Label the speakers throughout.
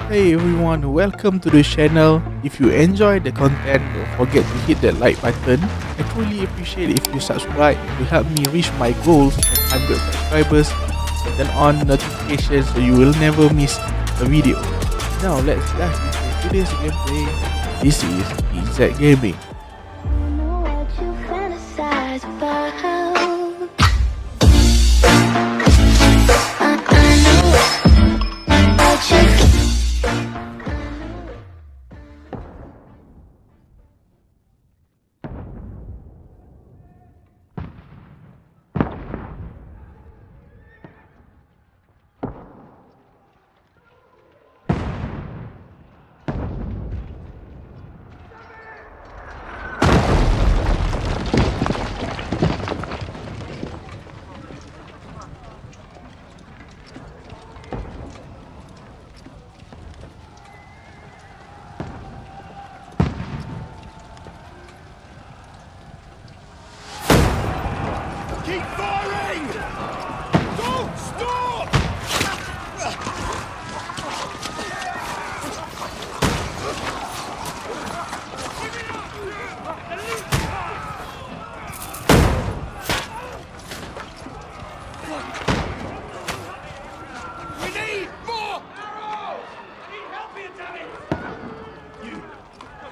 Speaker 1: Hey everyone, welcome to the channel. If you enjoy the content, don't forget to hit that like button. I truly appreciate if you subscribe to help me reach my goals of 100 subscribers and turn on notifications so you will never miss a video. Now let's dive into today's gameplay. This is EZ Gaming.
Speaker 2: Keep firing! Don't stop! We need more arrows! Need help here, damn it! You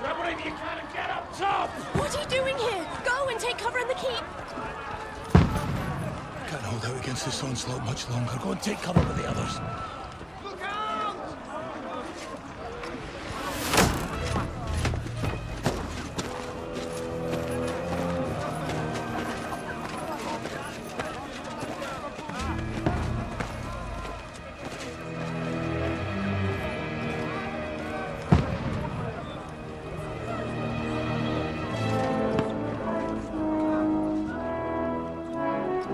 Speaker 2: grab whatever you can and get up top!
Speaker 3: What are you doing here? Go and take cover in the keep.
Speaker 2: Can't hold out against this onslaught much longer. Go and take cover with the others. Look out!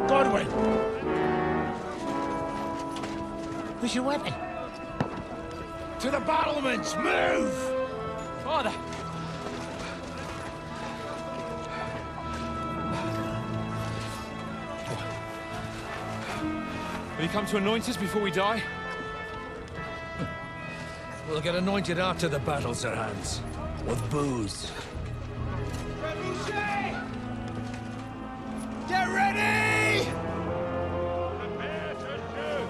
Speaker 2: Godwin! Where's your weapon? To the battlements! Move! Father!
Speaker 4: Will you come to anoint us before we die?
Speaker 5: We'll get anointed after the battles are hands. With booze.
Speaker 2: Get ready!
Speaker 4: Prepare to shoot!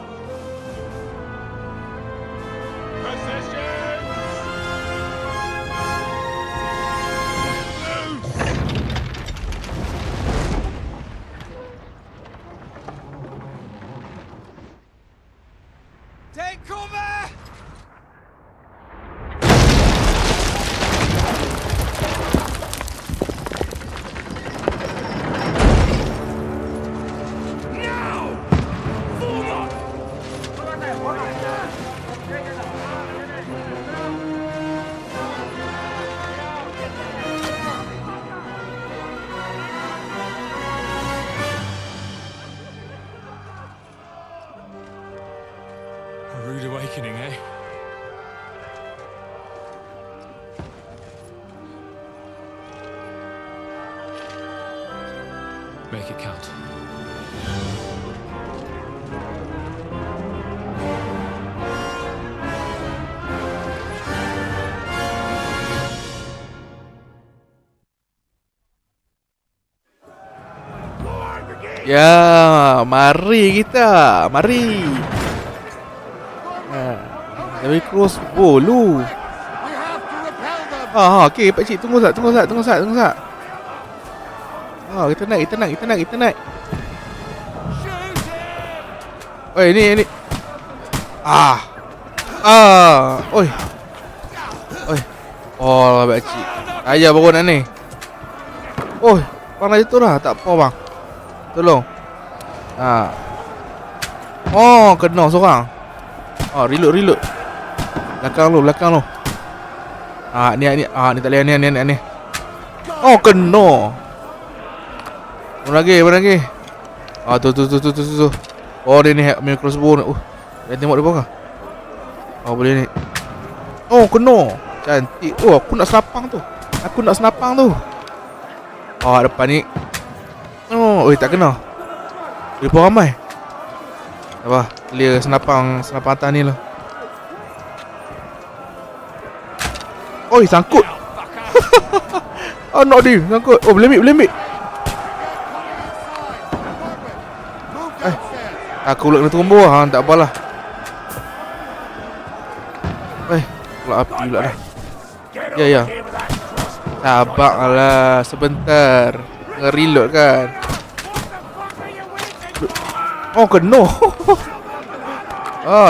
Speaker 2: Positions! Move! Take cover! Now! Form up!
Speaker 4: A rude awakening, eh? Make it count.
Speaker 1: Ya, mari kita, mari. Dari crossbow lu. Okey, pak cik tunggu sat. Kita naik. Oi, ni. Oi. Oh, pak cik. Ayah baru nak ni. Oi, bang dah jatuh dah. Tak apa bang. Tolong. Oh, kena seorang. Reload. Belakang lu. Ni tak boleh ni. Oh, kena. Mana lagi? Tu. Oh, dia ni punya crossbow ni. Dah tengok dia belakang. Oh, boleh ni. Oh, kena. Cantik. Oh, aku nak senapang tu. Oh, depan ni. Oh, tak kena. Dia pun ramai. Apa? Clear senapang atas ni lah. Oi, sangkut. Oh, nak dia sangkut. Oh, boleh ambil. Aku pula kena turun bawah. Tak apalah. Pula api pula dah. Ya. Sabarlah sebentar. Nge-reload kan. Oh, kena.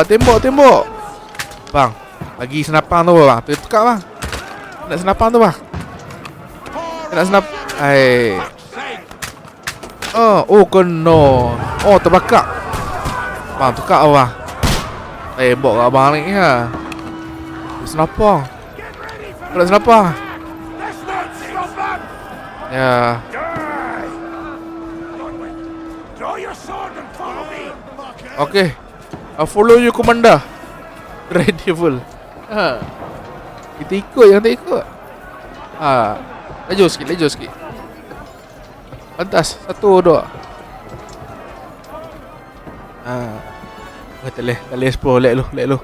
Speaker 1: Tembok. Bang, bagi senapan tu bang. Tukar bang. Nak senapan tu bang. Nak senap. Oh kena. Oh, terbakar. Bang, tukar bang. Tembok kat abang ni ha. Senapan. Nak senapan. Ya.
Speaker 2: Draw your sword and follow me.
Speaker 1: Okay. I'll follow you, Commander. Red Devil. Kita ikut, jangan tak ikut. Laju sikit. Atas, 1, 2. Tak boleh explore. Let lu.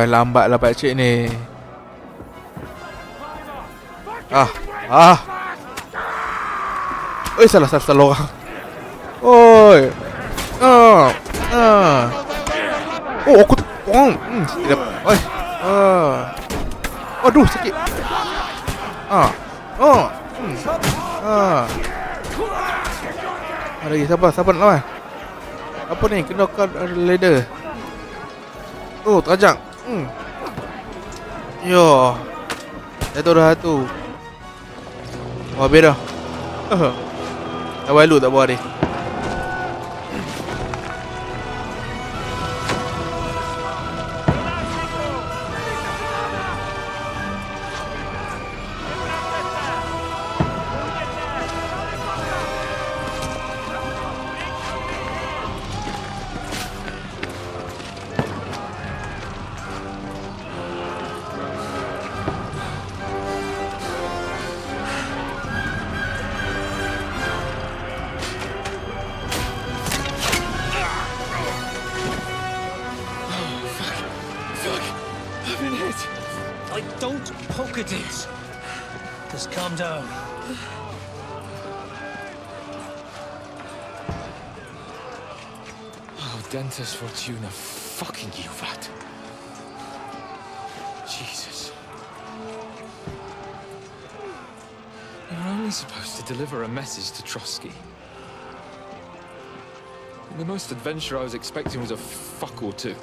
Speaker 1: Lambat pakcik ni. Oi, salah orang. Oi. Oh, aku tidak. Oi. Aduh, sakit. Ada lagi, sabar nak lawan. Apa ni? Kena ladder. Oh, terajak. Yo. Jatuh dah tu. Oh, habis dah. Tak bawa tak bawa dia.
Speaker 5: Don't poke at it. Just calm down.
Speaker 4: Oh, Dentes Fortuna, fucking you, Vat. Jesus. You're only supposed to deliver a message to Trotsky. And the most adventure I was expecting was a fuck or two.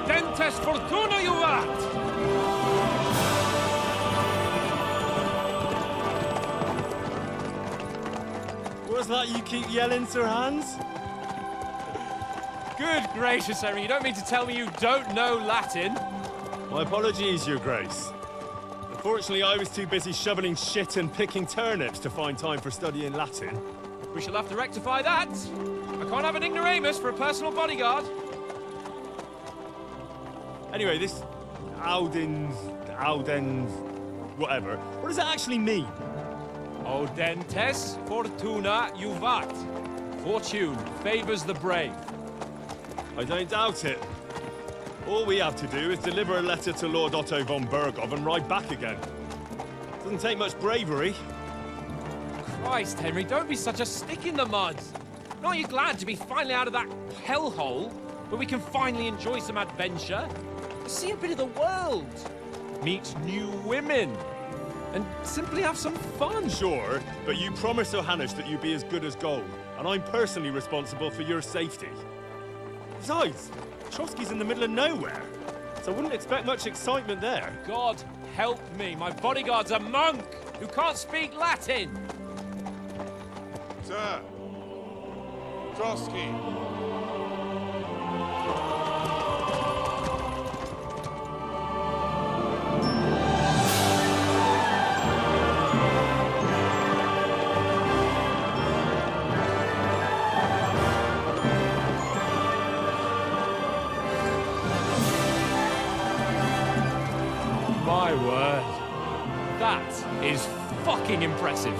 Speaker 2: Dentes Fortuna, you rat!
Speaker 6: What's that you keep yelling, Sir Hans?
Speaker 2: Good gracious, Henry, you don't mean to tell me you don't know Latin?
Speaker 6: My apologies, Your Grace. Unfortunately, I was too busy shoveling shit and picking turnips to find time for studying Latin.
Speaker 2: We shall have to rectify that. I can't have an ignoramus for a personal bodyguard.
Speaker 6: Anyway, this Audens, whatever. What does that actually mean?
Speaker 2: O Dentes Fortuna Juvat.
Speaker 7: Fortune favors the brave.
Speaker 6: I don't doubt it. All we have to do is deliver a letter to Lord Otto von Bergov and ride back again. Doesn't take much bravery.
Speaker 7: Christ, Henry, don't be such a stick in the mud. Aren't you glad to be finally out of that hellhole where we can finally enjoy some adventure? See a bit of the world, meet new women, and simply have some fun.
Speaker 6: Sure, but you promised Johannes that you'd be as good as gold, and I'm personally responsible for your safety. Besides, Trotsky's in the middle of nowhere, so I wouldn't expect much excitement there.
Speaker 7: God help me, my bodyguard's a monk who can't speak Latin.
Speaker 8: Sir! Trotsky!
Speaker 7: My word. That is fucking impressive.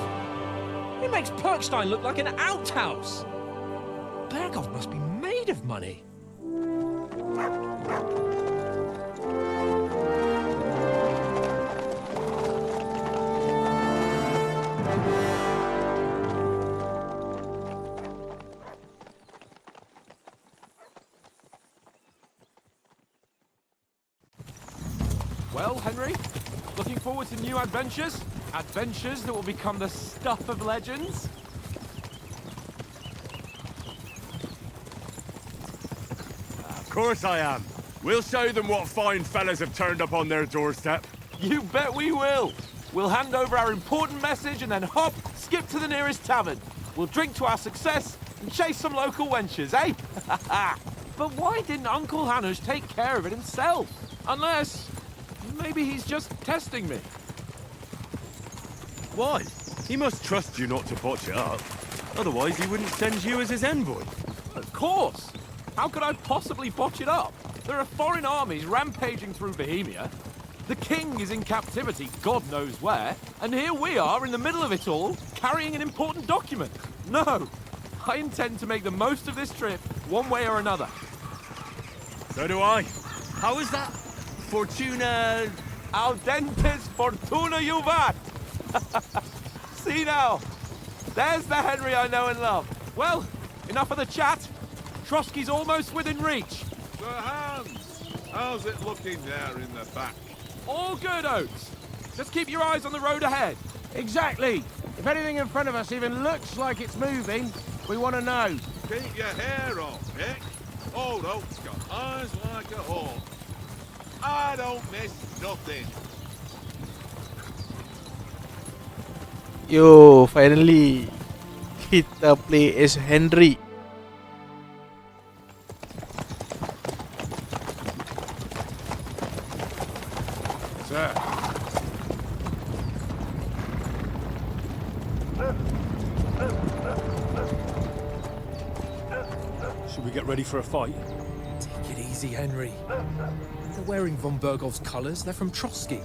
Speaker 7: It makes Perkstein look like an outhouse. Bergov must be made of money. Well, Henry, looking forward to new adventures? Adventures that will become the stuff of legends?
Speaker 6: Of course I am. We'll show them what fine fellas have turned up on their doorstep.
Speaker 7: You bet we will. We'll hand over our important message and then hop, skip to the nearest tavern. We'll drink to our success and chase some local wenches, eh? But why didn't Uncle Hanush take care of it himself? Unless, maybe he's just testing me.
Speaker 6: Why? He must trust you not to botch it up. Otherwise, he wouldn't send you as his envoy.
Speaker 7: Of course. How could I possibly botch it up? There are foreign armies rampaging through Bohemia. The king is in captivity, God knows where. And here we are in the middle of it all, carrying an important document. No, I intend to make the most of this trip, one way or another.
Speaker 6: So do I. How is that? Fortuna...
Speaker 7: Audentes fortuna juvat! See now, there's the Henry I know and love. Well, enough of the chat. Trotsky's almost within reach.
Speaker 8: Sir Hans! How's it looking there in the back?
Speaker 7: All good, Oates. Just keep your eyes on the road ahead.
Speaker 5: Exactly. If anything in front of us even looks like it's moving, we want to know.
Speaker 8: Keep your hair on, Nick. Old Oak's got eyes like a hawk. I don't miss nothing.
Speaker 1: Yo, finally kita play as Henry.
Speaker 8: Sir.
Speaker 6: Should we get ready for a fight?
Speaker 7: Take it easy, Henry. They're wearing von Bergov's colours. They're from Trotsky.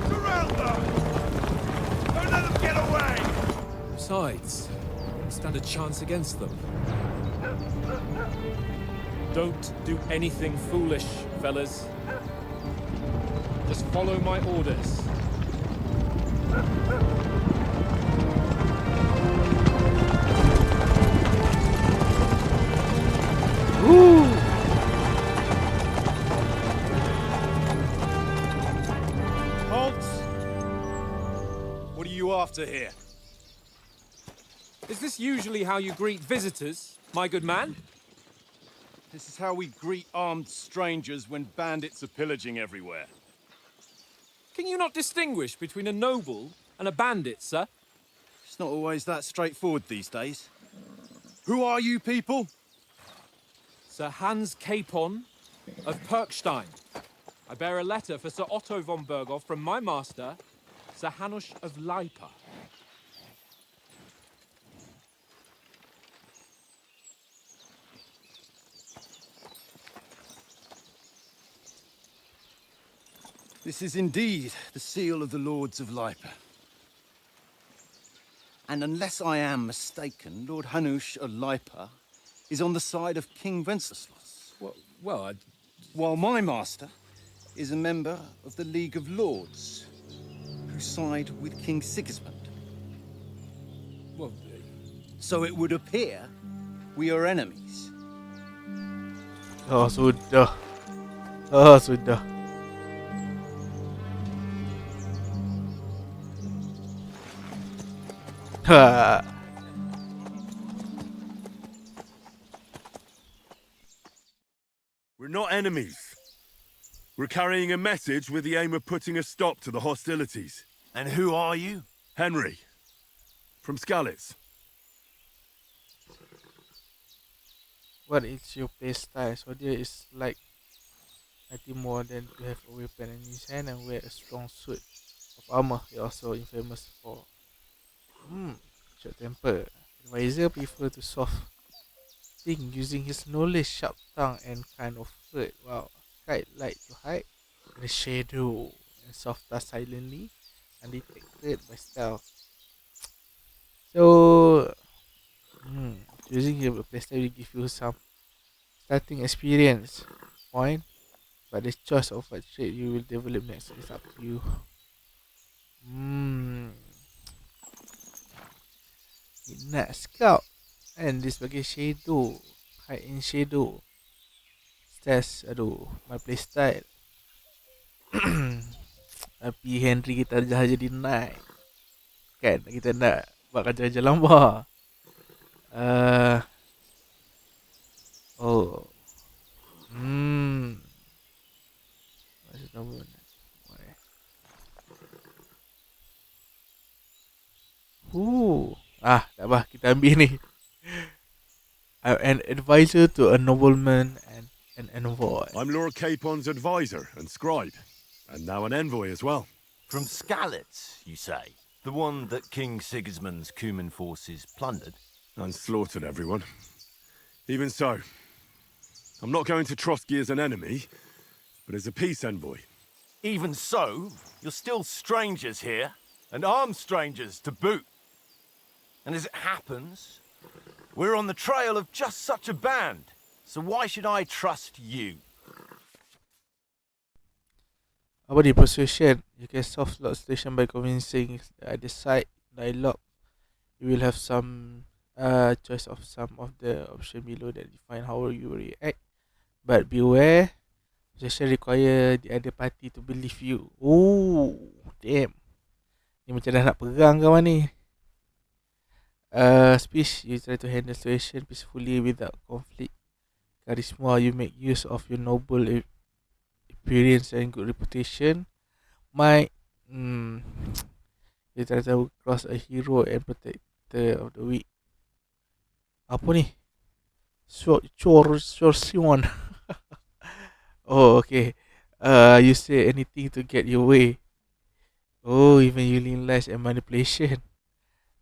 Speaker 8: Surround them! Don't let them get away!
Speaker 7: Besides, we stand a chance against them. Don't do anything foolish, fellas. Just follow my orders.
Speaker 1: Woo!
Speaker 6: Halt! What are you after here?
Speaker 7: Is this usually how you greet visitors, my good man?
Speaker 6: This is how we greet armed strangers when bandits are pillaging everywhere.
Speaker 7: Can you not distinguish between a noble and a bandit, sir?
Speaker 6: It's not always that straightforward these days. Who are you people?
Speaker 7: Sir Hans Capon of Perkstein. I bear a letter for Sir Otto von Bergov from my master, Sir Hanush of Lipa.
Speaker 6: This is indeed the seal of the Lords of Lipa.
Speaker 9: And unless I am mistaken, Lord Hanush of Lipa is on the side of King Wenceslas.
Speaker 4: Well,
Speaker 9: While my master is a member of the League of Lords, who side with King Sigismund.
Speaker 4: well,
Speaker 9: So it would appear we are enemies.
Speaker 1: Oh sudah. Oh sudah. Ha.
Speaker 8: We're not enemies. We're carrying a message with the aim of putting a stop to the hostilities.
Speaker 2: And who are you?
Speaker 8: Henry, from Skalitz.
Speaker 1: What is your playstyle? So there is like nothing more than to have a weapon in his hand and wear a strong suit of armor. He also infamous for short temper. Advisor prefer to soft think using his knowledge, sharp tongue and kind of hurt. Wow. Kite light to hide in the shadow and soft touch silently undetected by stealth. So choosing your playstyle will give you some starting experience point, but the choice of what trait you will develop next is up to you. Midnight Scout and this sebagai shadow, hide in shadow. Stress, aduh, my playstyle. Tapi Henry kita dah jadi night. Kan kita nak buat kerja-kerja lama. Oh. Masih tahu mana. Tak apa, kita ambil ni. I'm an advisor to a nobleman and an envoy.
Speaker 8: I'm Lord Capon's advisor and scribe, and now an envoy as well.
Speaker 2: From Skalitz, you say? The one that King Sigismund's Cuman forces plundered?
Speaker 8: And slaughtered everyone. Even so, I'm not going to Trotsky as an enemy, but as a peace envoy.
Speaker 2: Even so, you're still strangers here, and armed strangers to boot. And as it happens, we're on the trail of just such a band, so why should I trust you?
Speaker 1: Apa di persuasion? You can soft lock situation by convincing the other side. Dialogue. You will have some choice of some of the option below that define how you react. But beware, persuasion require the other party to believe you. Oh, damn. Ni macam dah nak perang kawan ni. Speech, you try to handle situation peacefully without conflict. Charisma, you make use of your noble appearance and good reputation. Might, you try to cross a hero and protector of the weak. Apa ni? Sorsion. Oh, okay. You say anything to get your way. Oh, even using lies and manipulation.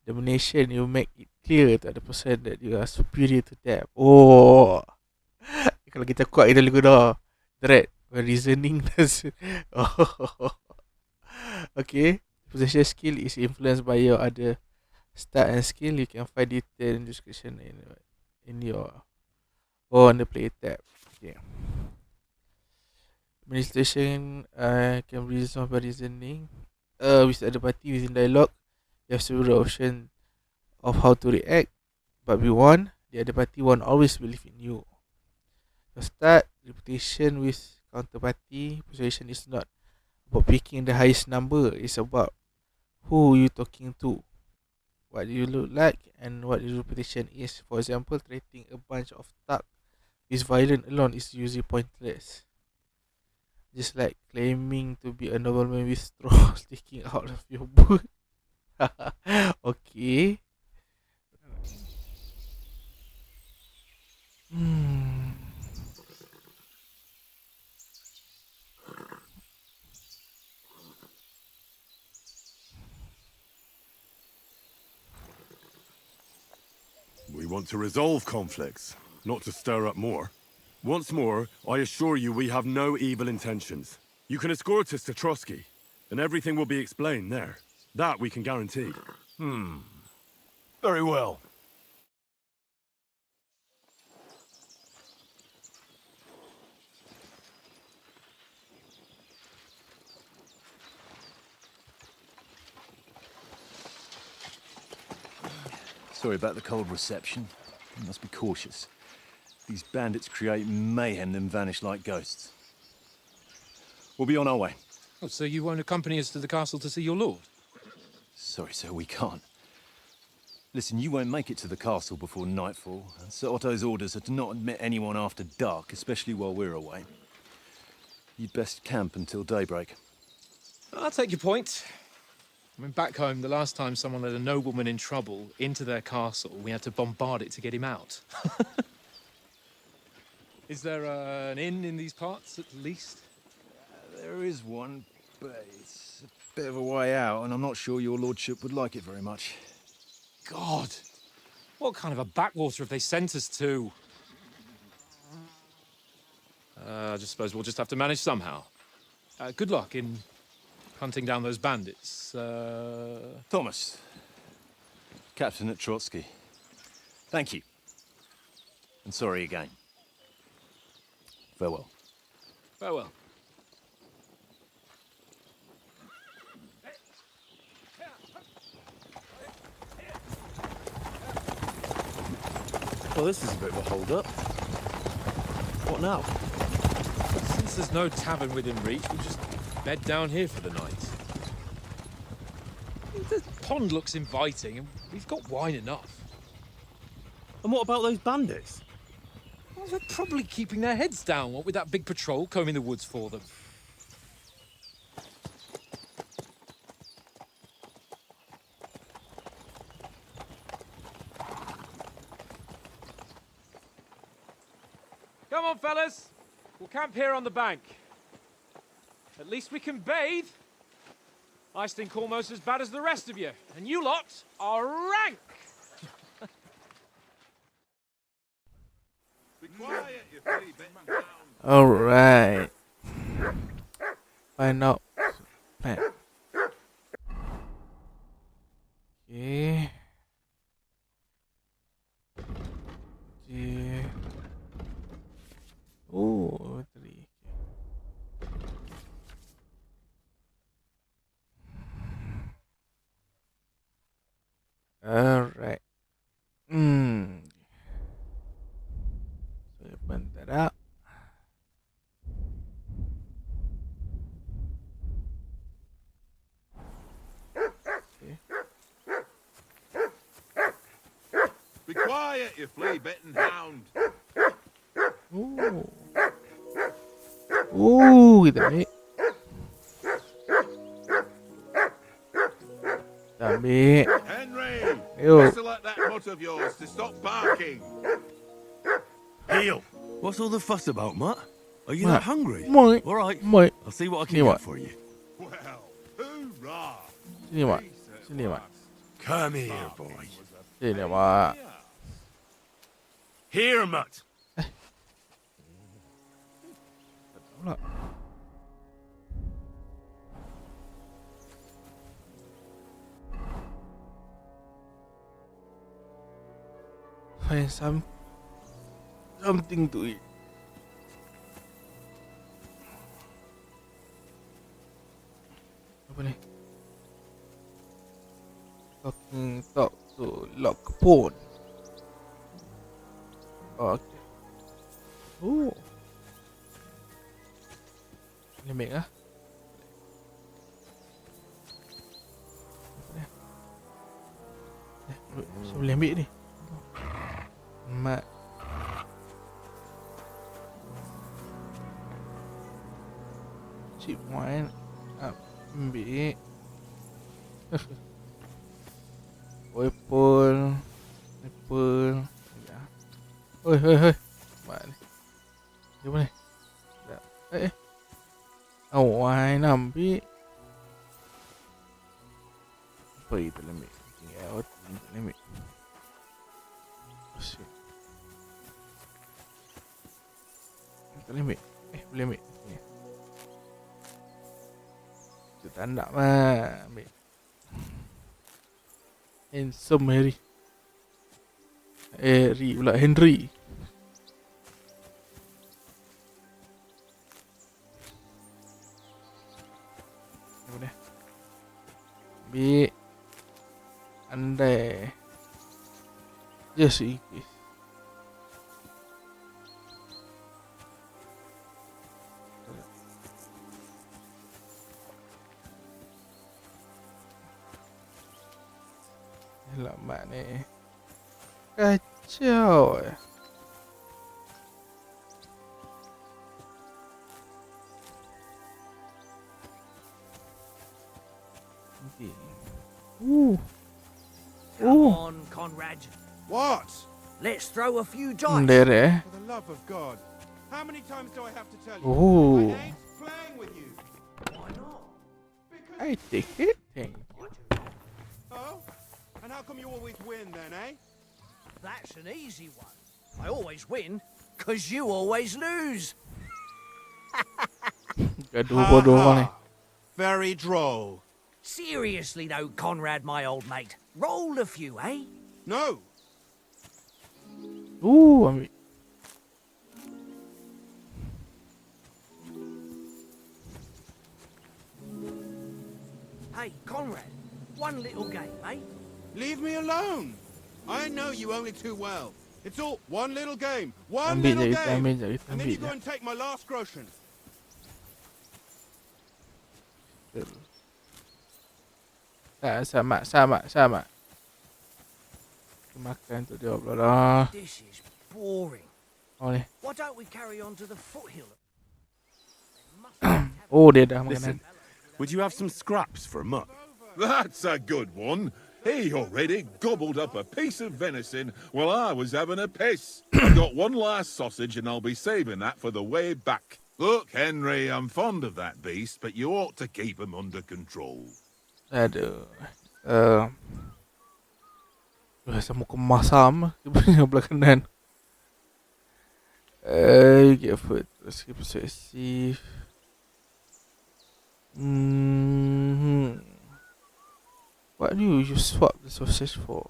Speaker 1: Domination, you make it clear to the person that you are superior to them. Oh, kalau kita kuat kita lagu dah. Threat, when reasoning does. Oh, okay. Possession skill is influenced by your other stat and skill. You can find detail and description in your on the play tab. Okay. Administration can be resolved by reasoning. With the other party within dialogue. You have several options of how to react, but we want the other party won't always believe in you. Your start, reputation with counterparty, persuasion is not about picking the highest number, it's about who you talking to, what you look like, and what your reputation is. For example, treating a bunch of thug with violence alone is usually pointless. Just like claiming to be a nobleman with straw sticking out of your boot. Okay.
Speaker 8: We want to resolve conflicts, not to stir up more. Once more, I assure you we have no evil intentions. You can escort us to Trotsky, and everything will be explained there. That we can guarantee.
Speaker 2: Very well.
Speaker 10: Sorry about the cold reception. You must be cautious. These bandits create mayhem, then vanish like ghosts. We'll be on our way.
Speaker 4: Oh, so you won't accompany us to the castle to see your lord?
Speaker 10: Sorry, sir, we can't. Listen, you won't make it to the castle before nightfall. Sir Otto's orders are to not admit anyone after dark, especially while we're away. You'd best camp until daybreak.
Speaker 4: I'll take your point. I mean, back home, the last time someone let a nobleman in trouble into their castle, we had to bombard it to get him out. Is there an inn in these parts, at least?
Speaker 10: There is one, but it's a bit of a way out, and I'm not sure your lordship would like it very much.
Speaker 4: God! What kind of a backwater have they sent us to? I just suppose we'll just have to manage somehow. Good luck in hunting down those bandits.
Speaker 10: Thomas, captain at Trotsky. Thank you. And sorry again. Farewell.
Speaker 4: Farewell.
Speaker 10: Well, this is a bit of a hold-up. What now?
Speaker 4: Since there's no tavern within reach, we'll just bed down here for the night. The pond looks inviting, and we've got wine enough.
Speaker 10: And what about those bandits?
Speaker 4: Well, they're probably keeping their heads down, what with that big patrol combing the woods for them. Come on, fellas. We'll camp here on the bank. At least we can bathe. I stink almost as bad as the rest of you, and you lot are rank.
Speaker 2: Be quiet, you flea bitten hound.
Speaker 1: Alright. Find out. Plan. Okay. Okay. Oh, 3. Alright. So open that up. Okay.
Speaker 2: Be quiet, you flea bitten hound.
Speaker 1: Ooh. Ooh, kita ambil. Kita ambil.
Speaker 2: Henry,
Speaker 1: Yo.
Speaker 2: whistle at that mutt of yours to stop barking.
Speaker 8: Heel! What's all the fuss about, Mutt? Are you
Speaker 1: Mate.
Speaker 8: not hungry?
Speaker 1: Mate.
Speaker 8: All right.
Speaker 1: Mate.
Speaker 8: I'll see what I
Speaker 1: Sini,
Speaker 8: can
Speaker 1: Mat.
Speaker 8: get for you.
Speaker 2: Well, hoorah!
Speaker 1: Sini, Mak. Sini, Mak.
Speaker 8: Come here, boy.
Speaker 1: Sini, Mak.
Speaker 8: Here, Mutt.
Speaker 1: Pula. Find something to eat. Apa ni? Talk to lock phone. Oh, okay. Oh. Limit lah. Saya boleh ambil ni. Mat. Chip wine. Ambil. Weapon. Apple. Ya. Oi, oi, oi. Mat ni. Dia mana? Eh. Oh, wine ambil. Apa itu limit? Tinggal limit. Shit. Tak limit. Boleh ambil. Ni. Itu tak nak mah. Ambil. Handsome Harry. pula Henry. Apa ni? Ambil andai. Just increase. Alamak ni. Kacau. Okay.
Speaker 11: Come on, Conrad.
Speaker 5: What?
Speaker 11: Let's throw a few dice.
Speaker 1: There.
Speaker 5: For the love of God. How many times do I have to tell you?
Speaker 1: Oh.
Speaker 5: I ain't playing with you.
Speaker 11: Why not?
Speaker 1: I take it. Thank you.
Speaker 5: Oh? And how come you always win then, eh?
Speaker 11: That's an easy one. I always win, 'cause you always lose.
Speaker 1: Gaduh bodoh orang ni.
Speaker 5: Very droll.
Speaker 11: Seriously though, Conrad, my old mate. Roll a few, eh?
Speaker 5: No.
Speaker 1: Ambil.
Speaker 11: Hey, Conrad. One little game, eh?
Speaker 5: Leave me alone. I know you only too well. It's all one little game. One
Speaker 1: Ambil
Speaker 5: little
Speaker 1: je,
Speaker 5: game.
Speaker 1: ambil je,
Speaker 5: And then
Speaker 1: ambil
Speaker 5: you go
Speaker 1: je.
Speaker 5: and take my last groschen.
Speaker 1: Sama. Makan tu dia pula dah.
Speaker 11: This is boring.
Speaker 1: Oh ni.
Speaker 11: Why don't we carry on to the foothill?
Speaker 1: Oh dia dah makanan.
Speaker 8: Listen, would you have some scraps for a muck?
Speaker 12: That's a good one. He already gobbled up a piece of venison while I was having a piss. I've got one last sausage and I'll be saving that for the way back. Look, Henry, I'm fond of that beast, but you ought to keep him under control.
Speaker 1: Aduh. Sama kemasam dia punya belah kanan. Get food. Let's keep persuasive. What do you swap the sausage for?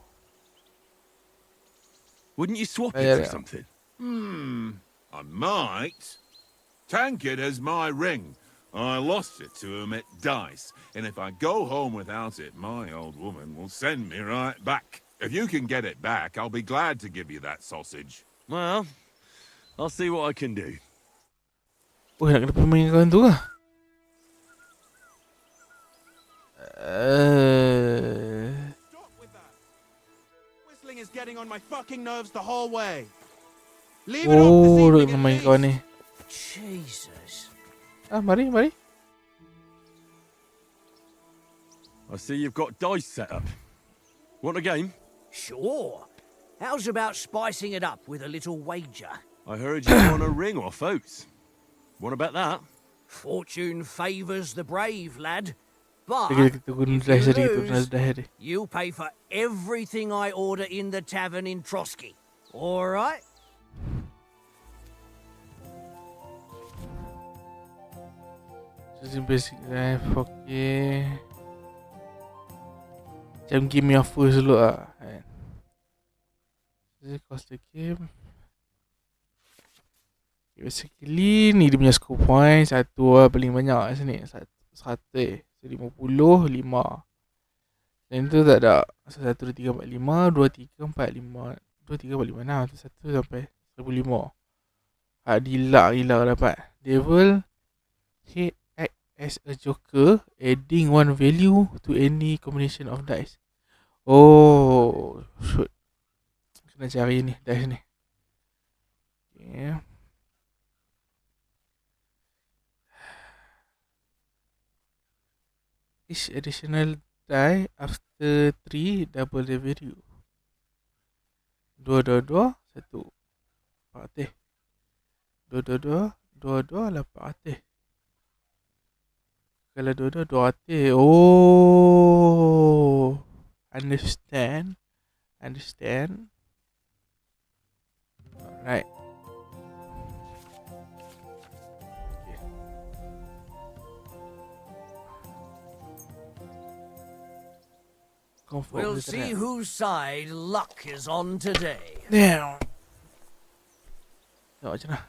Speaker 8: Wouldn't you swap
Speaker 1: Yeah,
Speaker 8: it for
Speaker 1: yeah.
Speaker 8: something?
Speaker 12: I might. Tankard has my ring. I lost it to him at dice, and if I go home without it, my old woman will send me right back. If you can get it back, I'll be glad to give you that sausage.
Speaker 8: Well, I'll see what I can do.
Speaker 1: Oh, nak kena permainkan tu lah.
Speaker 5: Stop with that. Whistling is getting on my fucking nerves the whole way. Leave it off this
Speaker 1: Oh, nak
Speaker 5: evening
Speaker 1: kena main
Speaker 5: at
Speaker 1: kawan ni.
Speaker 5: least.
Speaker 11: Jesus.
Speaker 1: Mari.
Speaker 8: I see you've got dice set up. Want a game?
Speaker 11: Sure. How's about spicing it up with a little wager?
Speaker 8: I heard you won a ring off Oates. What about that?
Speaker 11: Fortune favours the brave, lad. But
Speaker 1: Kita guna
Speaker 11: if
Speaker 1: dice
Speaker 11: you
Speaker 1: tadi, kita guna
Speaker 11: lose,
Speaker 1: dice tadi.
Speaker 11: you pay for everything I order in the tavern in Trotsky. All right?
Speaker 1: Just basic life, okay. Macam game yang first dulu lah kan. Just cost the game. Okay, basically ni dia punya score point. Satu lah paling banyak kat sini. 100, 50, 5. Dan tu tak ada. 1, 2, 3, 4, 5. 2, 3, 4, 5. 2, 3, 4, 5, 6. 1 sampai 1005. Gila kalau dapat. Devil hit act as a joker, adding 1 value to any combination of dice. Oh, shoot. Kena cari ni, dice ni. Okay. Each additional die after 3 double the value. 2, 1. 4. 2, 8. Kalau 200. Oh, understand. Alright. Okay. Confirm
Speaker 11: We'll
Speaker 1: dia
Speaker 11: see
Speaker 1: try.
Speaker 11: whose side luck is on today.
Speaker 1: Damn. Tengok macam mana.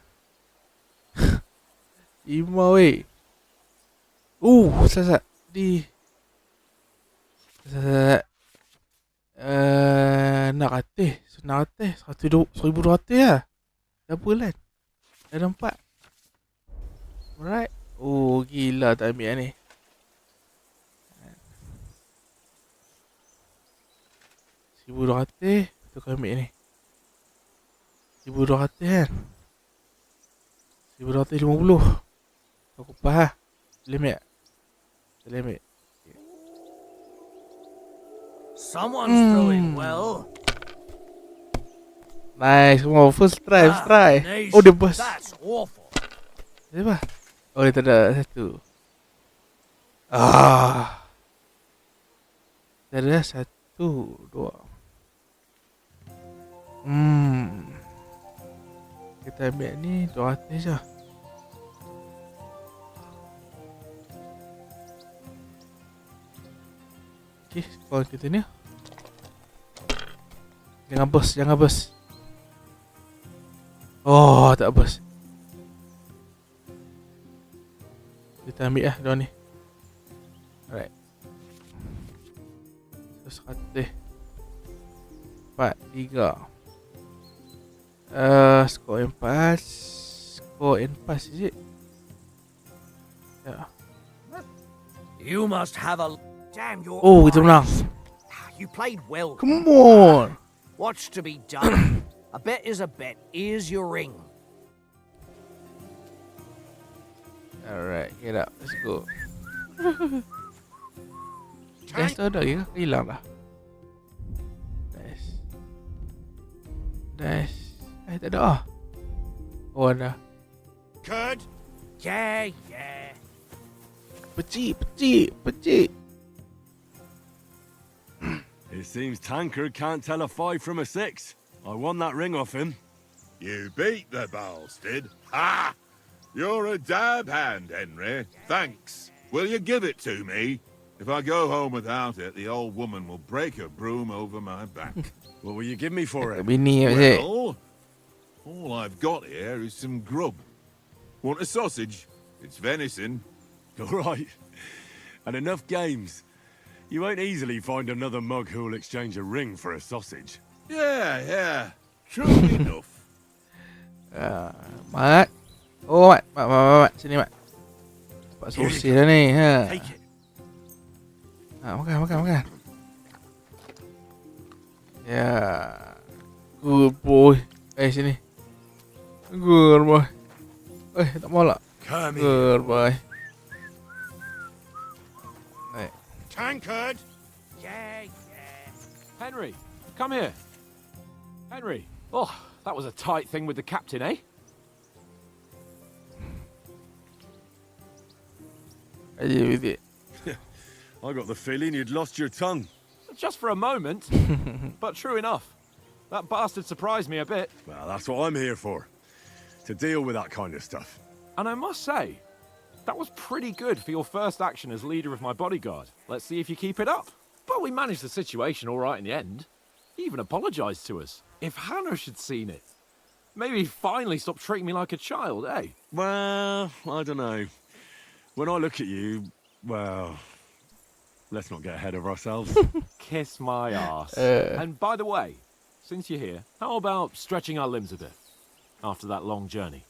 Speaker 1: 5 weh. Sat. Di. Sat. Nak ratih. Senang ratih. 1,200 lah. Double kan. Dah 4. Alright. Gila tak ambil lah ni. RM1,200. Tu kau ambil ni. RM1,200 kan. RM1,250. Kau kupah lah. Boleh ambil tak? Boleh ambil.
Speaker 11: Someone's throwing well.
Speaker 1: Nice. Semua first try. Oh dia bus.
Speaker 11: That's awful.
Speaker 1: Dia apa? Oh dia tak ada satu. Dia ada 1, 2. Kita ambil ni 200 je. Okay, call kita ni. Jangan bus. Oh, tak bus. Kita ambil lah dua ni. Alright. 100. 4, 3. Score and pass. Is it? Yeah.
Speaker 11: You must have a damn your
Speaker 1: Kita menang.
Speaker 11: You played well.
Speaker 1: Come on.
Speaker 11: What's to be done? A bet is a bet. Here's your ring.
Speaker 1: Alright, get up. Let's go. Dash tu ada ke? Hilang dah. Dash. Tak ada. Oh ada.
Speaker 5: Curd?
Speaker 11: Yeah.
Speaker 1: Pecik.
Speaker 8: It seems Tankard can't tell a 5 from a 6. I won that ring off him.
Speaker 12: You beat the bastard. Ha! You're a dab hand, Henry. Thanks. Will you give it to me? If I go home without it, the old woman will break her broom over my back.
Speaker 8: What will you give me for it?
Speaker 1: Bini je.
Speaker 12: Well, all I've got here is some grub. Want a sausage? It's venison.
Speaker 8: All right. And enough games. You won't easily find another mug who'll exchange a ring for a sausage.
Speaker 12: Yeah. True enough.
Speaker 1: Mat. Oh, Mat. Sini, Mat. Dapat sosis dah ni.
Speaker 8: Take it.
Speaker 1: Makan. Yeah. Good boy. Sini. Good boy. Tak mau lah.
Speaker 8: Come
Speaker 1: Good boy.
Speaker 5: Tankard?
Speaker 11: Yeah.
Speaker 7: Henry, come here. Henry. Oh, that was a tight thing with the captain, eh?
Speaker 1: I deal with it.
Speaker 8: I got the feeling you'd lost your tongue.
Speaker 7: Just for a moment. But true enough. That bastard surprised me a bit.
Speaker 8: Well, that's what I'm here for. To deal with that kind of stuff.
Speaker 7: And I must say, that was pretty good for your first action as leader of my bodyguard. Let's see if you keep it up. But we managed the situation all right in the end. He even apologized to us. If Hannah had seen it, maybe he'd finally stop treating me like a child, eh?
Speaker 8: Well, I don't know. When I look at you, well, let's not get ahead of ourselves.
Speaker 7: Kiss my arse. And by the way, since you're here, how about stretching our limbs a bit after that long journey?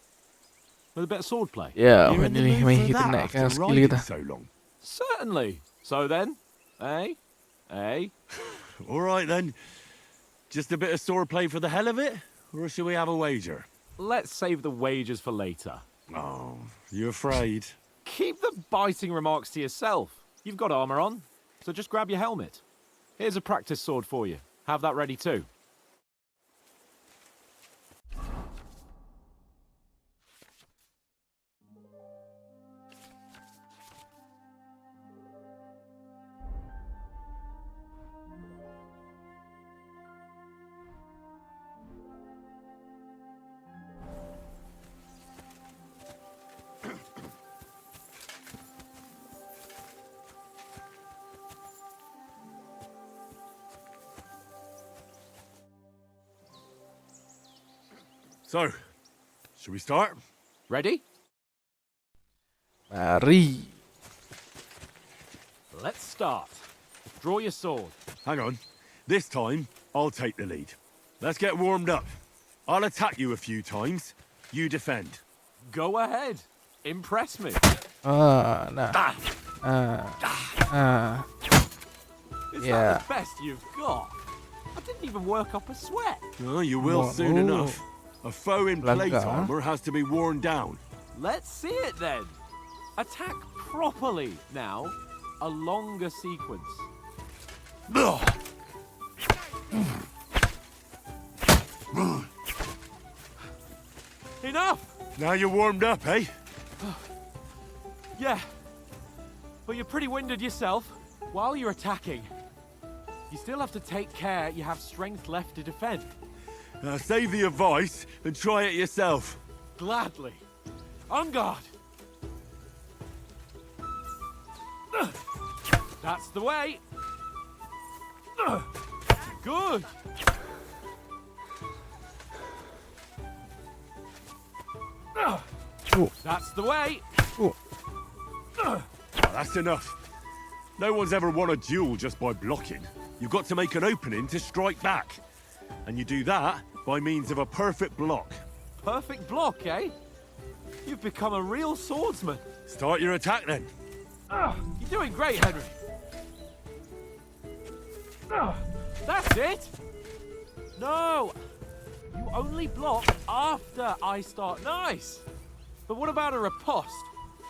Speaker 7: With a bit of swordplay.
Speaker 1: Yeah,
Speaker 8: You're in the
Speaker 1: ni
Speaker 8: mood for
Speaker 1: kita
Speaker 8: that
Speaker 1: naikkan
Speaker 8: after
Speaker 1: skill
Speaker 8: riding
Speaker 1: kita.
Speaker 8: so long.
Speaker 7: Certainly. So then, eh?
Speaker 8: All right then. Just a bit of swordplay for the hell of it? Or should we have a wager?
Speaker 7: Let's save the wagers for later.
Speaker 8: Oh, you afraid?
Speaker 7: Keep the biting remarks to yourself. You've got armor on, so just grab your helmet. Here's a practice sword for you. Have that ready too.
Speaker 8: So, should we start?
Speaker 7: Ready?
Speaker 1: Mari.
Speaker 7: Let's start. Draw your sword.
Speaker 8: Hang on. This time, I'll take the lead. Let's get warmed up. I'll attack you a few times. You defend.
Speaker 7: Go ahead. Impress me.
Speaker 1: Nah.
Speaker 7: Is
Speaker 1: Yeah.
Speaker 7: that the best you've got? I didn't even work up a sweat.
Speaker 8: Oh, you will soon enough. A foe in plate
Speaker 1: Laga.
Speaker 8: armor has to be worn down.
Speaker 7: Let's see it then. Attack properly now. A longer sequence. Enough!
Speaker 8: Now you're warmed up, eh?
Speaker 7: Yeah. But you're pretty winded yourself. While you're attacking, you still have to take care you have strength left to defend.
Speaker 8: Now save the advice and try it yourself.
Speaker 7: Gladly. On guard. That's the way. Good. That's the way.
Speaker 8: That's enough. No one's ever won a duel just by blocking. You've got to make an opening to strike back. And you do that by means of a perfect block.
Speaker 7: Perfect block, eh? You've become a real swordsman.
Speaker 8: Start your attack then.
Speaker 7: You're doing great, Henry. That's it. No, you only block after I start. Nice. But what about a riposte?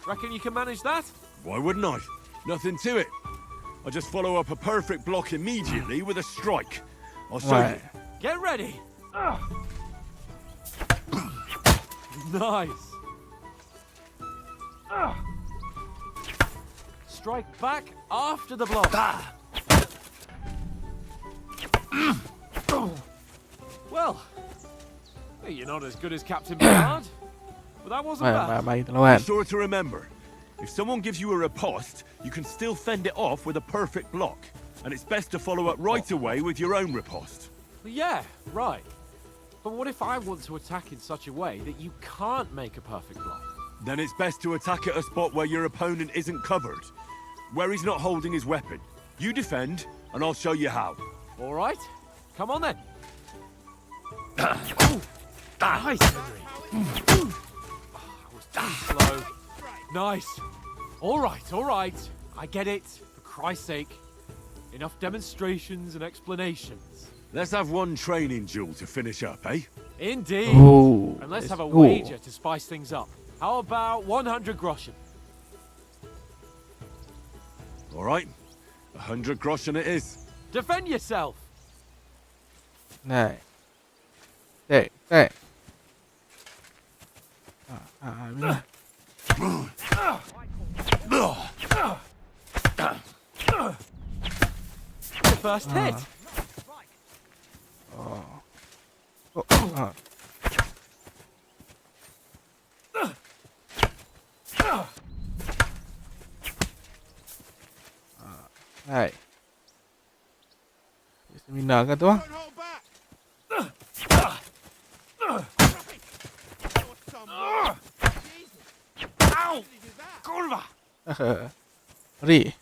Speaker 7: Reckon you can manage that?
Speaker 8: Why wouldn't I? Nothing to it. I just follow up a perfect block immediately with a strike. I'll show you.
Speaker 7: Get ready. Nice. Strike back after the block. Well, you're not as good as Captain Bernard, but that wasn't bad.
Speaker 8: Be sure to remember, if someone gives you a riposte, you can still fend it off with a perfect block. And it's best to follow up right away with your own riposte.
Speaker 7: Yeah, right. But what if I want to attack in such a way that you can't make a perfect block?
Speaker 8: Then it's best to attack at a spot where your opponent isn't covered, where he's not holding his weapon. You defend, and I'll show you how.
Speaker 7: All right, come on then. Ooh, nice, Henry. I was too slow. Nice. All right. I get it. For Christ's sake. Enough demonstrations and explanations.
Speaker 8: Let's have one training duel to finish up, eh?
Speaker 7: Indeed.
Speaker 1: Ooh,
Speaker 7: and let's have a
Speaker 1: go.
Speaker 7: wager to spice things up. How about 100 groschen?
Speaker 8: All right. 100 groschen it is.
Speaker 7: Defend yourself.
Speaker 1: Này. Đây. Biết rồi.
Speaker 7: The first hit.
Speaker 1: Này. Seminar kan tu ah?
Speaker 7: Ow! Kurva!
Speaker 1: Mari.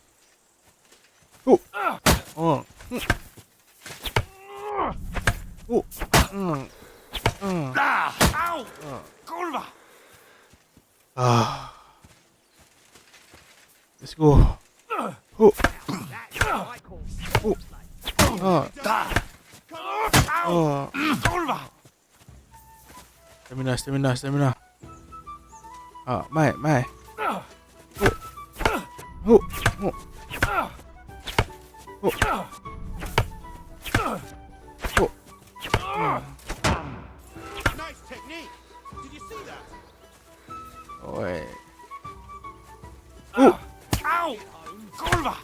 Speaker 1: Oh. Oh.
Speaker 7: Ow! Kurva!
Speaker 1: Let's go. Oh.
Speaker 7: Kurva!
Speaker 1: Stamina. Mai.
Speaker 5: Nice technique. Did you see that?
Speaker 1: Oi.
Speaker 7: Ow! Kurva!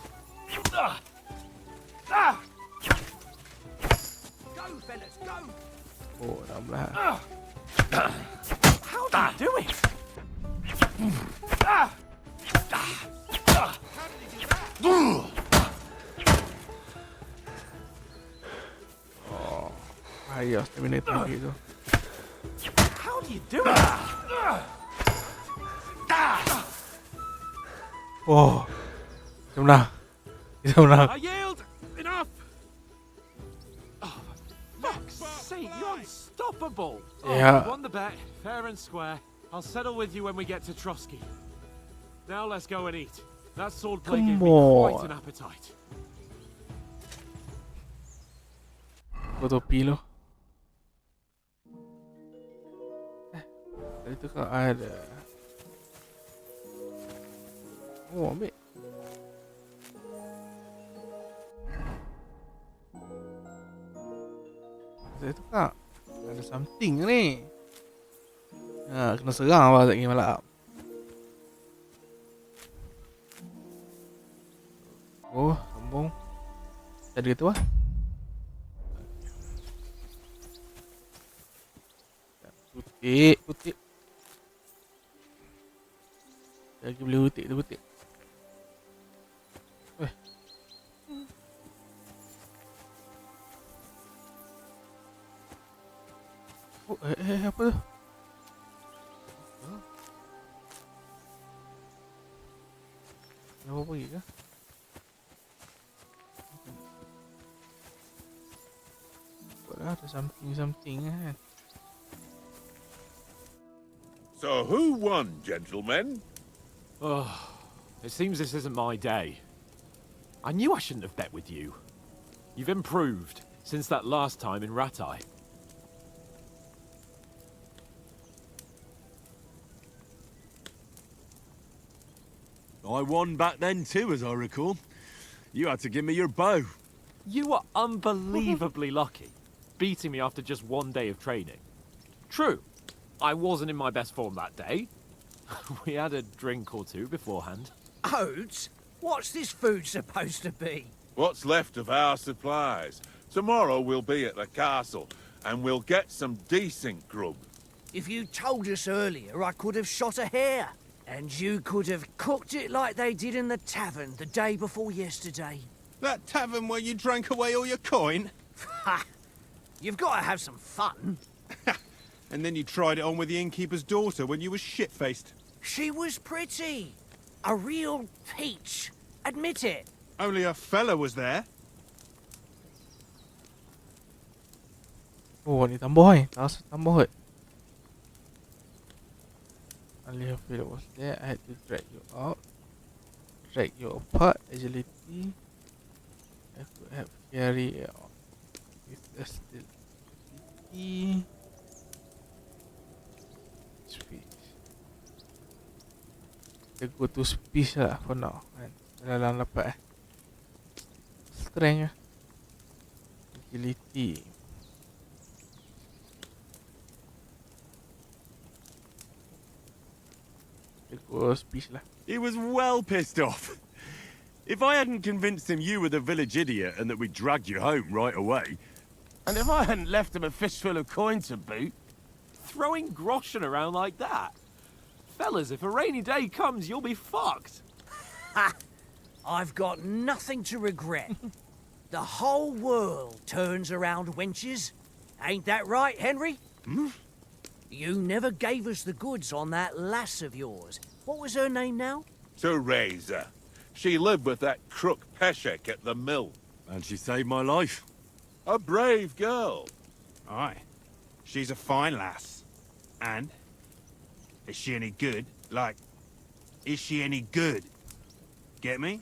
Speaker 11: Go, fellas, go!
Speaker 1: Oh, dah belah.
Speaker 7: How do you do it?
Speaker 1: Oh, ayah stamina tinggi tu.
Speaker 7: are you doing?
Speaker 1: Oh. Kita menang. Kita menang.
Speaker 7: I yield. Enough. Oh, for fuck's sake, you're unstoppable. Oh,
Speaker 1: Yeah.
Speaker 7: you won the bet, fair and square. I'll settle with you when we get to Trotsky. Now let's go and eat. That swordplay gave me quite an appetite.
Speaker 1: Topi lo. Tadi tu kan ada. Oh, ambil. Tadi tu kan ada something ni. Kena serang apa lagi malam. Oh, sombong. Jadi gitu lah. Utik. Lagi boleh utik tu utik. Oh, apa tu? Kenapa pergi ke? Ada something kan.
Speaker 12: So who won, gentlemen?
Speaker 7: Oh, it seems this isn't my day. I knew I shouldn't have bet with you. You've improved since that last time in Ratai.
Speaker 8: I won back then too, as I recall. You had to give me your bow.
Speaker 7: You were unbelievably lucky, beating me after just one day of training. True, I wasn't in my best form that day. We had a drink or two beforehand.
Speaker 11: Oats? What's this food supposed to be?
Speaker 12: What's left of our supplies. Tomorrow we'll be at the castle, and we'll get some decent grub.
Speaker 11: If you told us earlier, I could have shot a hare. And you could have cooked it like they did in the tavern the day before yesterday.
Speaker 5: That tavern where you drank away all your coin?
Speaker 11: Ha! You've got to have some fun.
Speaker 5: And then you tried it on with the innkeeper's daughter when you were shit-faced.
Speaker 11: She was pretty. A real peach. Admit it.
Speaker 5: Only a fella was there.
Speaker 1: Oh, ni tambah tambah. Only a fella was there. I had to drag you out. Drag you apart. Agility. I could have carry with a still agility. Speech. Kita go to speech lah for now kan. Dalam dapat strength lah. Agility. Speech lah.
Speaker 8: He was well pissed off. If I hadn't convinced him you were the village idiot and that we'd dragged you home right away...
Speaker 2: And if I hadn't left him a fistful of coin to boot...
Speaker 7: Throwing groschen around like that? Fellas, if a rainy day comes, you'll be fucked.
Speaker 11: Ha! I've got nothing to regret. The whole world turns around wenches. Ain't that right, Henry?
Speaker 12: Hmm?
Speaker 11: You never gave us the goods on that lass of yours. What was her name now?
Speaker 12: Teresa. She lived with that crook Peshek at the mill.
Speaker 8: And she saved my life.
Speaker 12: A brave girl.
Speaker 5: Aye. She's a fine lass. And? Is she any good? Like, is she any good? Get me?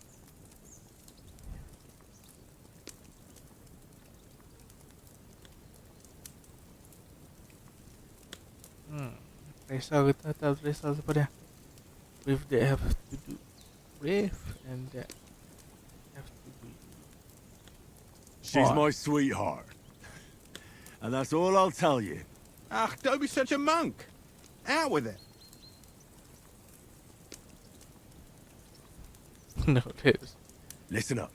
Speaker 1: Risau kita tak risau sepada with that have to do brave and that have to be.
Speaker 8: She's my sweetheart. And that's all I'll tell you.
Speaker 5: Ah, don't be such a monk. Out with it.
Speaker 1: No, it is.
Speaker 8: Listen up.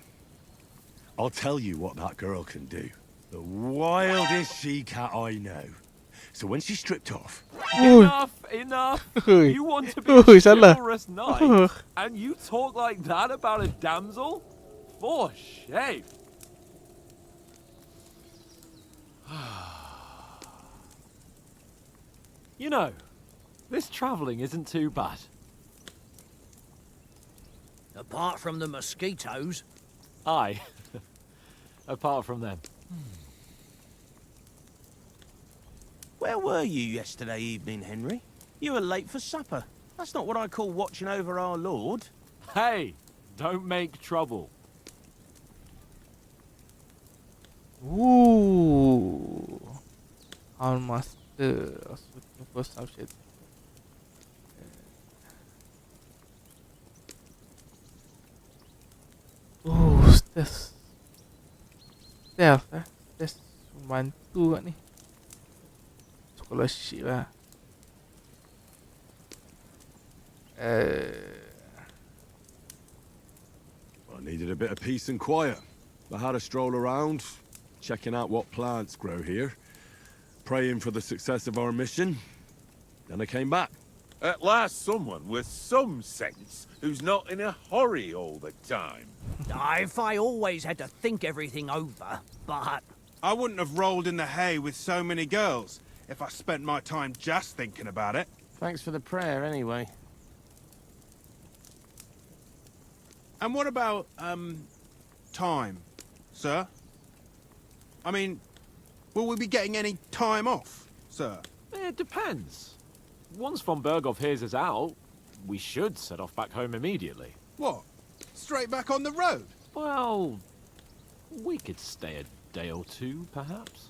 Speaker 8: I'll tell you what that girl can do. The wildest she-cat I know. So when she's stripped off...
Speaker 7: Enough! You want to be a chivalrous knight, and you talk like that about a damsel? For shame! You know, this travelling isn't too bad.
Speaker 11: Apart from the mosquitoes.
Speaker 7: Aye. Apart from them.
Speaker 13: Where were you yesterday evening, Henry? You were late for supper. That's not what I call watching over our Lord.
Speaker 7: Hey, don't make trouble.
Speaker 1: Ooh. Our master was looking for some shit. Oh, stealth. Stealth Stealth membantu kat ni. Scholarship lah.
Speaker 8: I needed a bit of peace and quiet. I had a stroll around, checking out what plants grow here, praying for the success of our mission. Then I came back.
Speaker 12: At last, someone with some sense who's not in a hurry all the time.
Speaker 11: If I always had to think everything over, but...
Speaker 5: I wouldn't have rolled in the hay with so many girls if I spent my time just thinking about it.
Speaker 13: Thanks for the prayer, anyway.
Speaker 5: And what about, time, sir? I mean, will we be getting any time off, sir?
Speaker 7: It depends. Once von Berghoff hears us out, we should set off back home immediately.
Speaker 5: What? Straight back on the road?
Speaker 7: Well, we could stay a day or two, perhaps.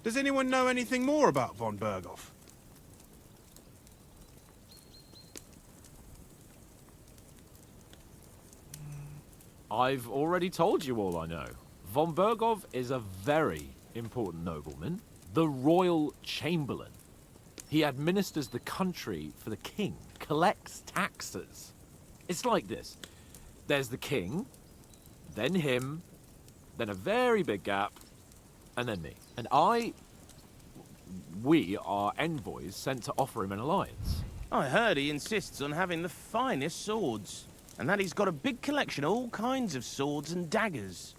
Speaker 5: Does anyone know anything more about von Berghoff?
Speaker 7: I've already told you all I know. Von Berghoff is a very important nobleman, the Royal Chamberlain. He administers the country for the king, collects taxes. It's like this. There's the king, then him, then a very big gap, and then me. And we are envoys sent to offer him an alliance.
Speaker 13: I heard he insists on having the finest swords, and that he's got a big collection of all kinds of swords and daggers.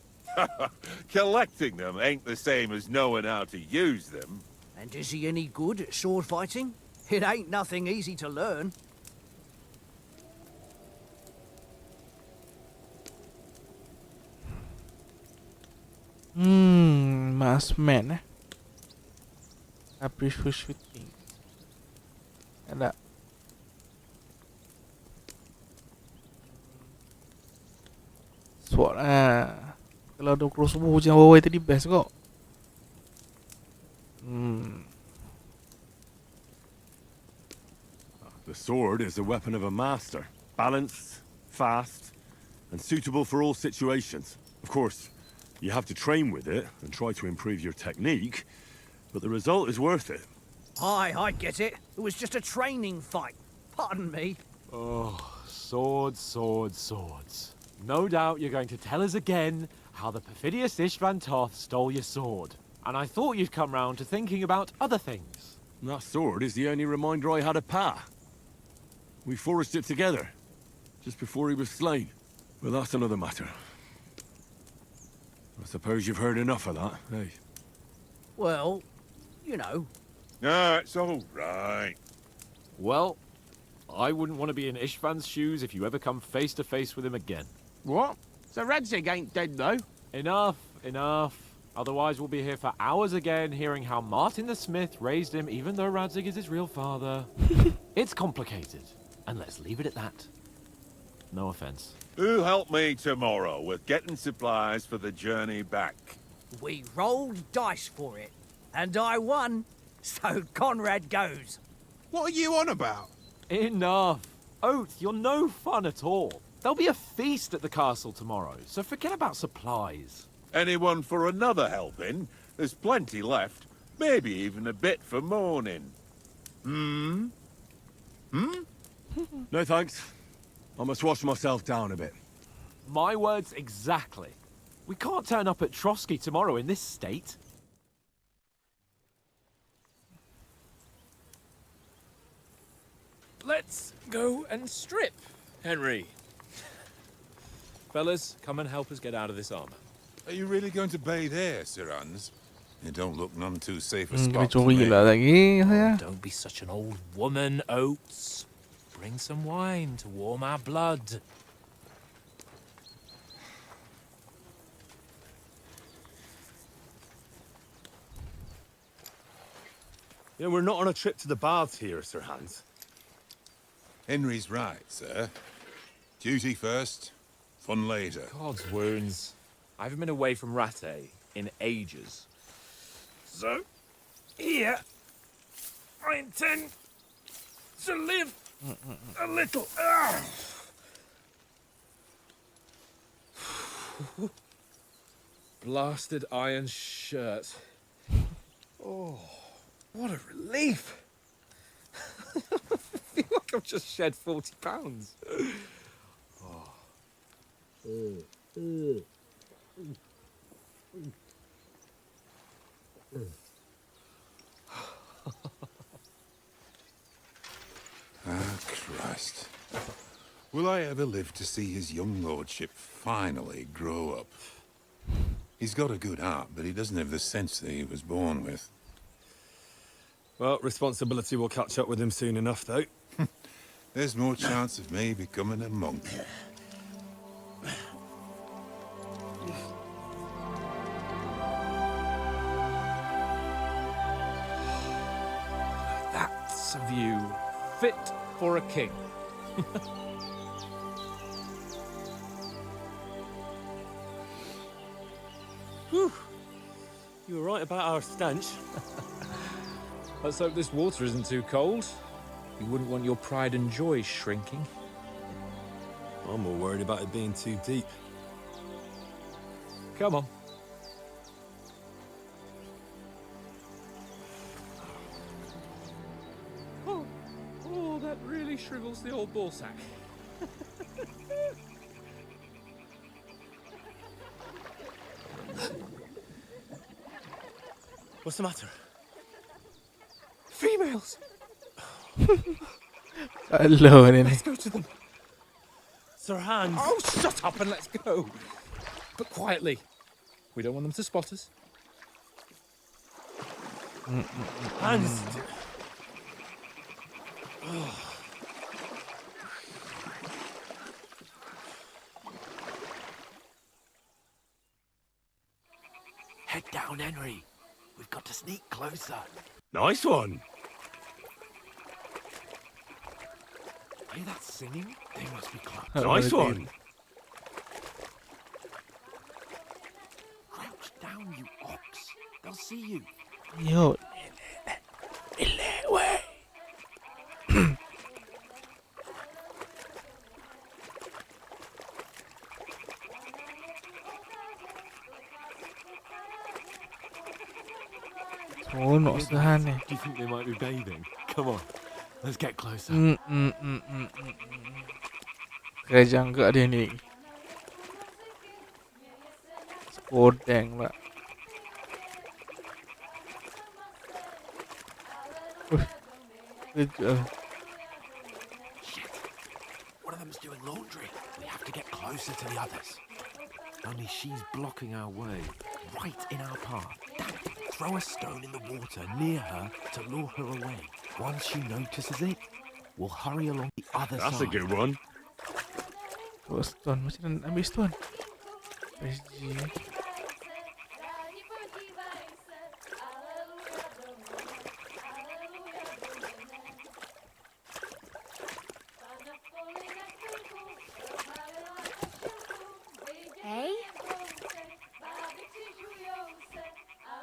Speaker 12: Collecting them ain't the same as knowing how to use them.
Speaker 11: And is he any good at sword fighting? It ain't nothing easy to learn.
Speaker 1: Marksman Appreciate for shooting. Ada. Sword kalau ada crossbow macam awal tadi best kok.
Speaker 8: The sword is the weapon of a master. Balanced, fast, and suitable for all situations. Of course, you have to train with it and try to improve your technique, but the result is worth it.
Speaker 11: I get it. It was just a training fight. Pardon me.
Speaker 7: Oh, swords, swords, swords. No doubt you're going to tell us again how the perfidious Istvan Toth stole your sword. And I thought you'd come round to thinking about other things.
Speaker 8: That sword is the only reminder I had of Pa. We forged it together, just before he was slain. But that's another matter. I suppose you've heard enough of that, eh?
Speaker 11: Well, you know.
Speaker 12: No, it's all right.
Speaker 7: Well, I wouldn't want to be in Istvan's shoes if you ever come face to face with him again.
Speaker 13: What? So Radzig ain't dead, though?
Speaker 7: Enough, enough. Otherwise we'll be here for hours again hearing how Martin the Smith raised him even though Radzig is his real father. It's complicated. And let's leave it at that. No offense.
Speaker 12: Who help me tomorrow with getting supplies for the journey back?
Speaker 11: We rolled dice for it, and I won, so Conrad goes.
Speaker 5: What are you on about?
Speaker 7: Enough. Oath, you're no fun at all. There'll be a feast at the castle tomorrow, so forget about supplies.
Speaker 12: Anyone for another helping? There's plenty left. Maybe even a bit for morning.
Speaker 8: No thanks. I must wash myself down a bit.
Speaker 7: My words exactly. We can't turn up at Trotsky tomorrow in this state.
Speaker 4: Let's go and strip, Henry. Fellas, come and help us get out of this armor.
Speaker 12: Are you really going to bathe here, Sir Hans? It don't look none too safe a
Speaker 1: Kena
Speaker 12: spot to
Speaker 1: curi
Speaker 12: me.
Speaker 1: lah lagi saya.
Speaker 7: Don't be such an old woman, Oates. Bring some wine to warm our blood.
Speaker 8: Yeah, we're not on a trip to the baths here, Sir Hans.
Speaker 12: Henry's right, sir. Duty first, fun later.
Speaker 7: God's wounds. I haven't been away from Rattay in ages. So, here, I intend to live a little. Blasted iron shirt. Oh, what a relief! I feel like I've just shed 40 pounds.
Speaker 12: Ah, Christ. Will I ever live to see his young lordship finally grow up? He's got a good heart, but he doesn't have the sense that he was born with.
Speaker 6: Well, responsibility will catch up with him soon enough, though.
Speaker 12: There's more chance of me becoming a monk.
Speaker 7: That's a view fit for a king.
Speaker 6: Whew. You were right about our stench.
Speaker 7: Let's hope this water isn't too cold. You wouldn't want your pride and joy shrinking.
Speaker 6: I'm more worried about it being too deep.
Speaker 7: Come on. Oh, that really shrivels the old ball sack.
Speaker 6: What's the matter?
Speaker 7: Females!
Speaker 1: Hello, ni.
Speaker 7: Let's go to them.
Speaker 6: Sir Hans.
Speaker 7: Oh, shut up and let's go. But quietly. We don't want them to spot us.
Speaker 6: Hans.
Speaker 13: Head down, Henry. We've got to sneak closer.
Speaker 6: Nice one.
Speaker 13: Hear that singing? They must be close.
Speaker 6: Nice one.
Speaker 13: Crouch down, you ox. They'll see you.
Speaker 1: Yo. Seronok sedahan ni.
Speaker 6: Do you think they might be bathing? Come on, let's get closer.
Speaker 1: Kerajaan ke dia ni. Spodeng pula. Kejap.
Speaker 13: Shit. One of them's doing laundry. We have to get closer to the others. Only she's blocking our way, right in our path. Damn it. Throw a stone in the water near her to lure her away. Once she notices it, we'll hurry along the other
Speaker 6: That's
Speaker 13: side.
Speaker 6: a good one.
Speaker 1: Bawa stone. Macam mana nak ambil stone? SG.
Speaker 3: Hey?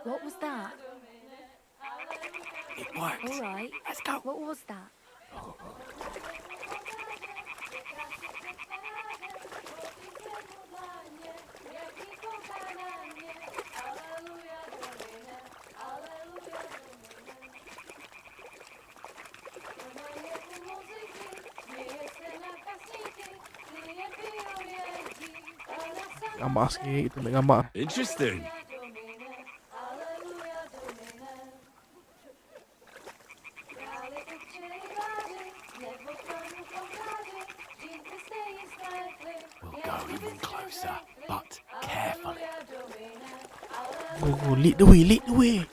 Speaker 3: What was that?
Speaker 13: It worked.
Speaker 3: All right.
Speaker 13: Let's go.
Speaker 3: What was that?
Speaker 1: Gambar sikit. Kita ambil gambar.
Speaker 6: Interesting.
Speaker 13: We'll go even closer, but carefully.
Speaker 1: Go, lead the way, lead the way.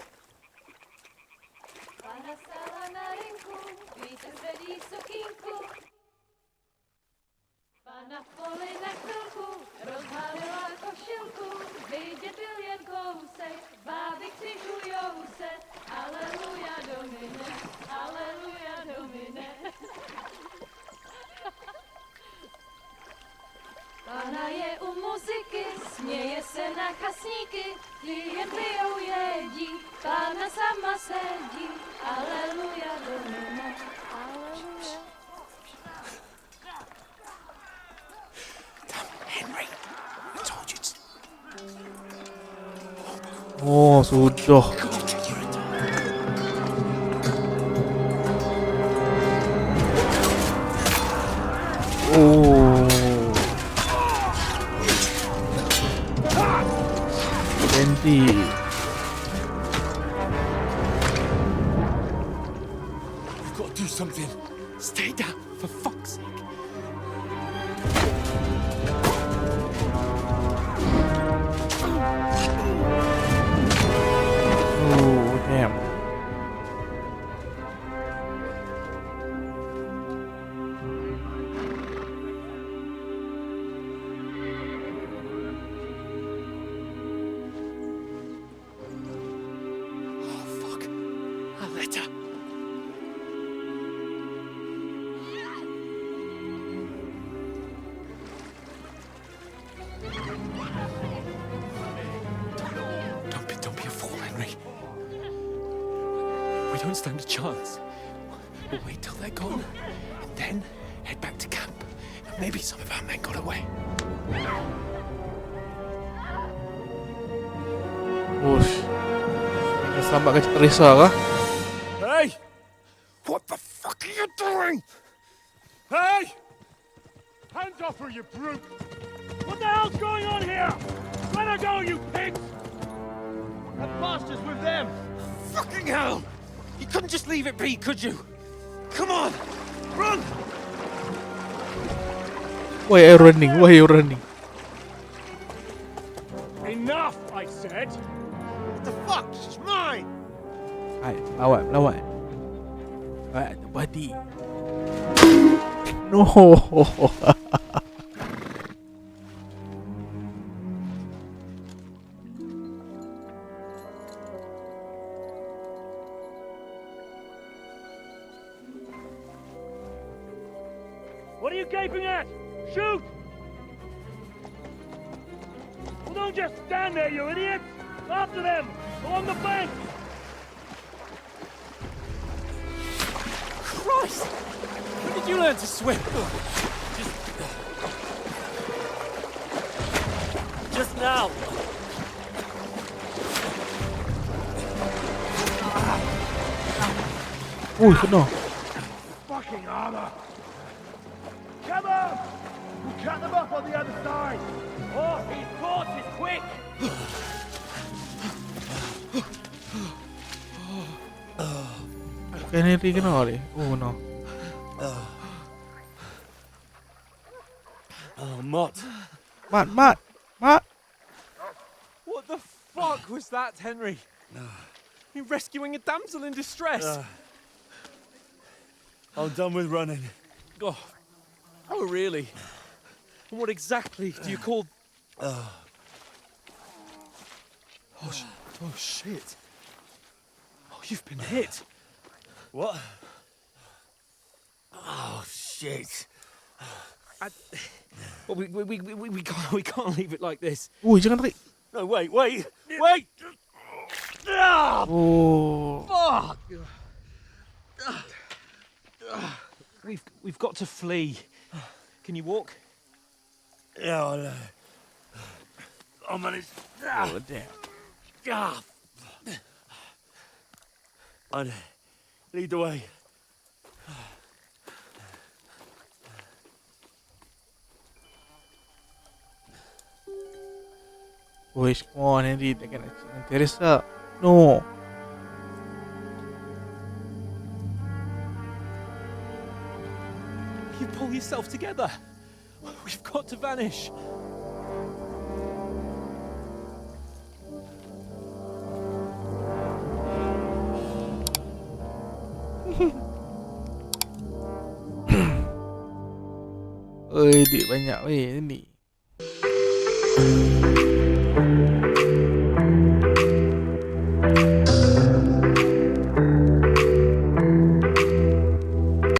Speaker 3: Na poli na chvilku rozhalila košilku, vidět byl jen kousek, báby křižujou se, aleluja domine, aleluja domine. Pána je u muziky, směje se na chasníky, ti jen pijou jedí, pána sama sedí, aleluja domine, aleluja.
Speaker 13: Henry, I told you to...
Speaker 1: Oh, sudah. Oh. Ganti.
Speaker 13: You've got to do something. Stay down, for fuck's sake.
Speaker 1: Oh, damn.
Speaker 13: Oh, fuck. A letter. Don't be a fool, Henry. We don't stand a chance. We'll wait till they're gone, and then head back to camp. Maybe some of our men got away.
Speaker 1: Ush. Kita selamatkan Teresa kah?
Speaker 13: Hey! What the fuck are you doing? Hey!
Speaker 6: Hands off her, you brute! What the hell's going on here? Let her go, you pigs! That bastard's with them!
Speaker 13: Fucking hell! You couldn't just leave it be, could you? Come on! Run!
Speaker 1: Why are you running? Why are you running?
Speaker 6: Enough, I said!
Speaker 13: What the fuck? She's mine!
Speaker 1: Hai, lawan. Lawan, body. No.
Speaker 6: What are you gaping at? Shoot! Well, don't just stand there, you idiots! After them! Along the bank!
Speaker 13: Christ! When did you learn to swim?
Speaker 6: Just now!
Speaker 1: Ui, kena.
Speaker 6: Fucking armor! Come on! We'll cut them up on the other side! Oh, his horse is quick!
Speaker 1: Kena ni kena ni. Oh no.
Speaker 13: Oh, Mott.
Speaker 1: Mat.
Speaker 7: What the fuck was that, Henry? You rescuing a damsel in distress?
Speaker 13: I'm done with running.
Speaker 7: Oh, really? And what exactly do you call... Oh, shit. Oh, you've been hit.
Speaker 13: What? Oh, shit.
Speaker 7: Well, we can't leave it like this.
Speaker 1: Ui, jangan tarik.
Speaker 13: No, wait! Wait!
Speaker 1: Oh.
Speaker 7: Fuck! We've got to flee. Can you walk?
Speaker 13: Yeah, I'll manage.
Speaker 1: Oh, damn.
Speaker 13: I'd lead the way.
Speaker 1: Wish, come on, Henry. Takkan nak cakap Teresa. No.
Speaker 7: You pull yourself together. We've got to vanish.
Speaker 1: Oi, duit banyak weh ni.